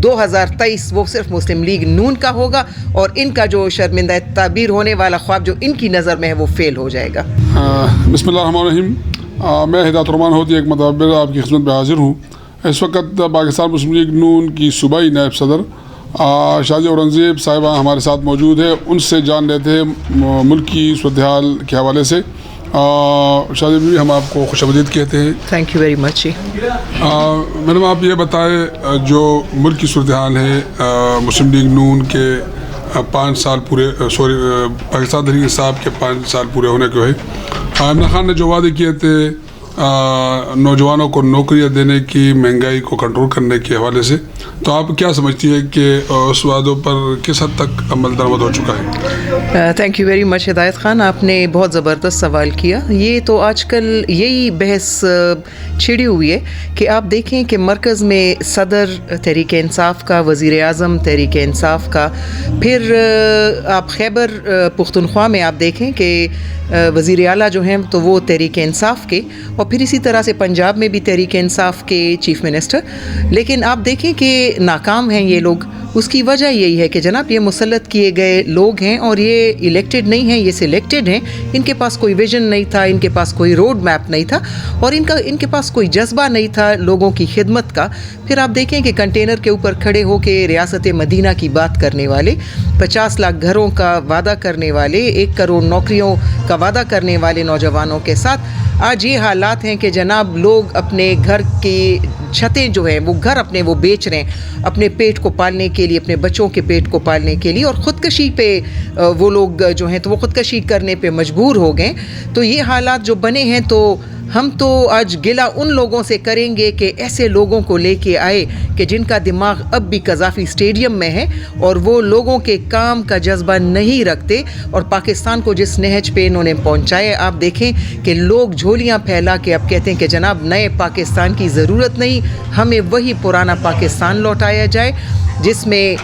2023 वो सिर्फ मुस्लिम लीग नून का होगा और इनका जो शर्मिंदा ताबीर होने वाला ख्वाब जो इनकी नज़र में है वो फेल हो जाएगा। बिस्मिल्लाहिर्रहमानिर्रहीम। मैं हिदायत रहमान होती एक मतबर आपकी खिदमत में हाजिर हूँ। इस वक्त पाकिस्तान मुस्लिम लीग नून की सूबाई नायब सदर शाहजी औरंगज़ेब साहिबा हमारे साथ मौजूद है। उनसे जान लेते हैं मुल्क की सूरत हाल के हवाले से। शाहजी भी हम आपको खुशामदीद कहते हैं। Thank you very much. Madam आप ये बताएं जो मुल्क की सूरत हाल है मुस्लिम लीग नून के 5 साल पूरे पाकिस्तान तहरीक इंसाफ के 5 साल पूरे होने को है। इमरान खान ने जो वादे किए थे नौजवानों को नौकरियां देने की, महंगाई को कंट्रोल करने के हवाले से, तो आप क्या समझती है कि उस वादों पर किस हद तक अमल दरामद हो चुका है? थैंक यू वेरी मच हिदायत खान, आपने बहुत ज़बरदस्त सवाल किया। ये तो आजकल यही बहस छिड़ी हुई है कि आप देखें कि मरकज़ में सदर तहरीक इंसाफ का, वज़ीर आज़म तहरीक इंसाफ का, फिर आप खैबर पुख्तनख्वा में आप देखें कि वज़ीर आला जो हैं तो वो तहरीक इंसाफ के, और फिर इसी तरह से पंजाब में भी तहरीक इंसाफ के चीफ़ मिनिस्टर। लेकिन आप देखें कि नाकाम हैं ये लोग। उसकी वजह यही है कि जनाब ये मुसल्लत किए गए लोग हैं और ये इलेक्टेड नहीं हैं, ये सिलेक्टेड हैं। इनके पास कोई विजन नहीं था, इनके पास कोई रोड मैप नहीं था और इनके पास कोई जज्बा नहीं था लोगों की खिदमत का। फिर आप देखें कि कंटेनर के ऊपर खड़े होकर रियासत मदीना की बात करने वाले, 50 लाख घरों का वादा करने वाले, 1 करोड़ नौकरियों का वादा करने वाले नौजवानों के साथ आज ये हालात हैं कि जनाब लोग अपने घर की छतें जो हैं वो घर अपने वो बेच रहे हैं अपने पेट को पालने के लिए, अपने बच्चों के पेट को पालने के लिए, और ख़ुदकशी पे वो लोग जो हैं तो वो ख़ुदकशी करने पे मजबूर हो गए। तो ये हालात जो बने हैं तो हम तो आज गिला उन लोगों से करेंगे कि ऐसे लोगों को लेके आए कि जिनका दिमाग अब भी कज़ाफ़ी स्टेडियम में है और वो लोगों के काम का जज्बा नहीं रखते और पाकिस्तान को जिस नहज पे इन्होंने पहुंचाए। आप देखें कि लोग झोलियां फैला के अब कहते हैं कि जनाब नए पाकिस्तान की ज़रूरत नहीं, हमें वही पुराना पाकिस्तान लौटाया जाए जिसमें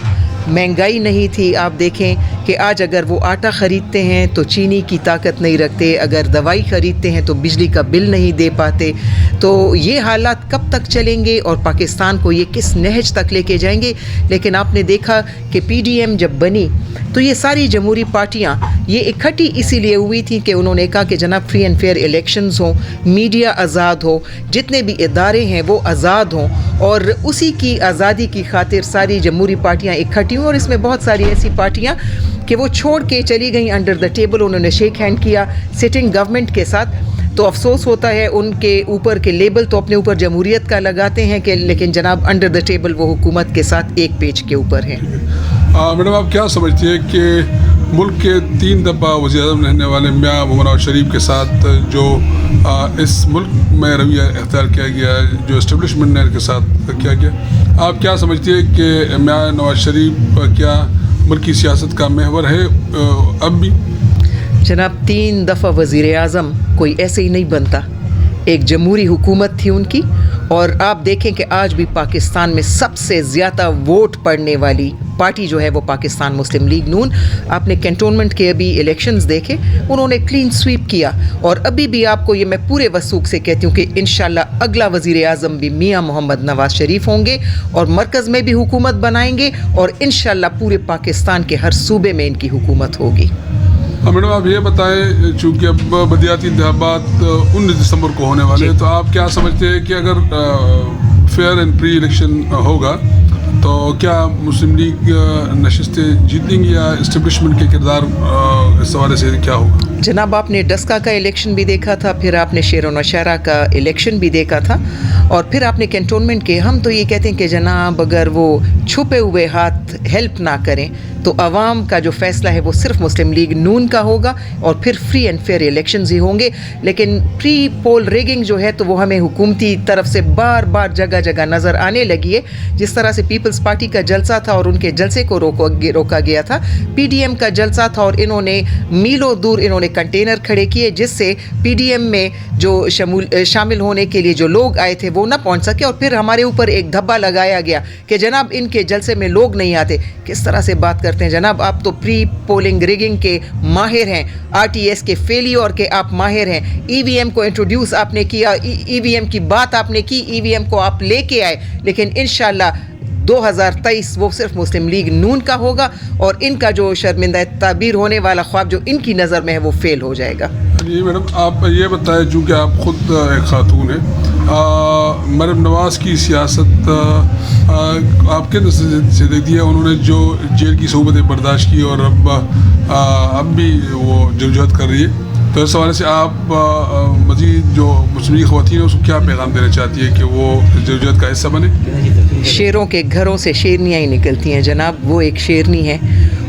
महंगाई नहीं थी। आप देखें कि आज अगर वो आटा ख़रीदते हैं तो चीनी की ताकत नहीं रखते, अगर दवाई ख़रीदते हैं तो बिजली का बिल नहीं दे पाते। तो ये हालात कब तक चलेंगे और पाकिस्तान को ये किस नहज तक लेके जाएंगे? लेकिन आपने देखा कि PDM जब बनी तो ये सारी जमहूरी पार्टियां ये इकट्ठी इसीलिए हुई थी कि उन्होंने कहा कि जनाब फ्री एंड फेयर इलेक्शंस हों, मीडिया आज़ाद हो, जितने भी इदारे हैं वो आज़ाद हों, और उसी की आज़ादी की खातिर सारी जमहूरी पार्टियां इकट्ठी हुई। और इसमें बहुत सारी ऐसी पार्टियां कि वो छोड़ के चली गई अंडर द टेबल, उन्होंने शेक हैंड किया सिटिंग गवर्नमेंट के साथ। तो अफसोस होता है उनके ऊपर के लेबल तो अपने ऊपर जमहूरियत का लगाते हैं कि लेकिन जनाब अंडर द टेबल वो हुकूमत के साथ एक पेज के ऊपर हैं। मैडम आप क्या समझती है कि मुल्क के 3 दफ़ा वज़ीर आज़म रहने वाले मियाँ मोहम्मद नवाज शरीफ के साथ जो इस मुल्क में रवैया अख्तियार किया गया, जो इस्टेब्लिशमेंट ने के साथ किया गया, आप क्या समझती है कि मियाँ नवाज शरीफ क्या मुल्क की सियासत का महवर है अब भी? जनाब 3 दफ़ा वज़ीर आज़म कोई ऐसे ही नहीं बनता, एक जमहूरी हुकूमत थी उनकी। और आप देखें कि आज भी पाकिस्तान में सबसे ज़्यादा वोट पड़ने वाली पार्टी जो है वो पाकिस्तान मुस्लिम लीग नून। आपने कैंटोनमेंट के अभी इलेक्शंस देखे, उन्होंने क्लीन स्वीप किया और अभी भी आपको ये मैं पूरे वसूख से कहती हूँ कि इंशाल्लाह अगला वज़ीर आज़म भी मियाँ मोहम्मद नवाज शरीफ होंगे और मरकज़ में भी हुकूमत बनाएंगे और इंशाल्लाह पूरे पाकिस्तान के हर सूबे में इनकी हुकूमत होगी। मैडम आप ये बताएं, चूँकि अब बदियाती इंतखाबात 19 दिसंबर को होने वाले हैं, तो आप क्या समझते हैं कि अगर फेयर एंड प्री इलेक्शन होगा तो क्या मुस्लिम लीग नशिस्तें जीतेंगी या इस्टेब्लिशमेंट के किरदार इस हवाले से क्या होगा? जनाब आपने डस्का का इलेक्शन भी देखा था, फिर आपने शेर व नौशहरा का इलेक्शन भी देखा था और फिर आपने कैंटोनमेंट के। हम तो ये कहते हैं कि जनाब अगर वो छुपे हुए हाथ हेल्प ना करें तो आवाम का जो फैसला है वो सिर्फ मुस्लिम लीग नून का होगा और फिर फ्री एंड फेयर इलेक्शंस ही होंगे। लेकिन प्री पोल रिगिंग जो है तो वो हमें हुकूमती तरफ से बार बार जगह जगह नज़र आने लगी है। जिस तरह से पीपल्स पार्टी का जलसा था और उनके जलसे को रोका गया था, PDM का जलसा था और इन्होंने मीलों दूर इन्होंने कंटेनर खड़े किए जिससे PDM में जो शामिल होने के लिए जो लोग आए थे वो ना पहुंच सके और फिर हमारे ऊपर एक धब्बा लगाया गया कि जनाब इनके जलसे में लोग नहीं आते। किस तरह से बात करते हैं जनाब, आप तो प्री पोलिंग रिगिंग के माहिर हैं, RTS के फेलियर के आप माहिर हैं, EVM को इंट्रोड्यूस आपने किया, EVM की बात आपने की, EVM को आप लेके आए, लेकिन इंशाल्लाह 2023 وہ صرف مسلم لیگ نون کا ہوگا اور ان کا جو شرمندہ تعبیر ہونے والا خواب جو ان کی نظر میں ہے وہ فیل ہو جائے گا. جی میڈم آپ یہ بتائیں چونکہ آپ خود ایک خاتون ہیں, مریم نواز کی سیاست آپ کے نظر سے دیکھتی ہے؟ انہوں نے جو جیل کی صحبتیں برداشت کی اور اب بھی وہ جدوجہد کر رہی ہے, تو اس حوالے سے آپ مزید جو مسلم خواتین ہیں اس کو کیا پیغام دینا چاہتی ہے کہ وہ جدوجہد کا حصہ بنے؟ شیروں کے گھروں سے شیرنیاں ہی نکلتی ہیں جناب. وہ ایک شیرنی ہے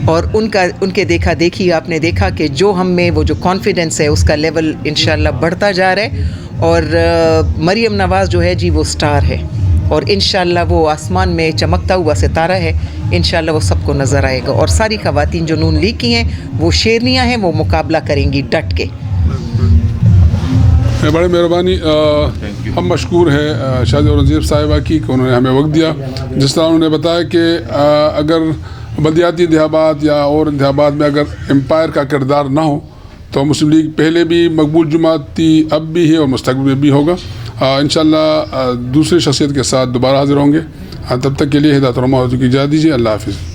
اور ان کے دیکھا دیکھی آپ نے دیکھا کہ جو ہم میں وہ جو کانفیڈنس ہے اس کا لیول انشاءاللہ بڑھتا جا رہا ہے. اور مریم نواز جو ہے جی وہ سٹار ہے اور انشاءاللہ وہ آسمان میں چمکتا ہوا ستارہ ہے. انشاءاللہ وہ سب کو نظر آئے گا اور ساری خواتین جو نون لیگ کی ہیں وہ شیرنیاں ہیں, وہ مقابلہ کریں گی ڈٹ کے. بڑی مہربانی. ہم مشکور ہیں شاہد اورنگزیب صاحبہ کی کہ انہوں نے ہمیں وقت دیا. جس طرح انہوں نے بتایا کہ اگر بلدیاتی انتخابات یا اور انتخابات میں اگر امپائر کا کردار نہ ہو تو مسلم لیگ پہلے بھی مقبول جماعت تھی, اب بھی ہے اور مستقبل میں بھی ہوگا. انشاءاللہ دوسری شخصیت کے ساتھ دوبارہ حاضر ہوں گے. تب تک کے لیے ہدایت الرحمٰن کی اجازت دیجیے. اللہ حافظ.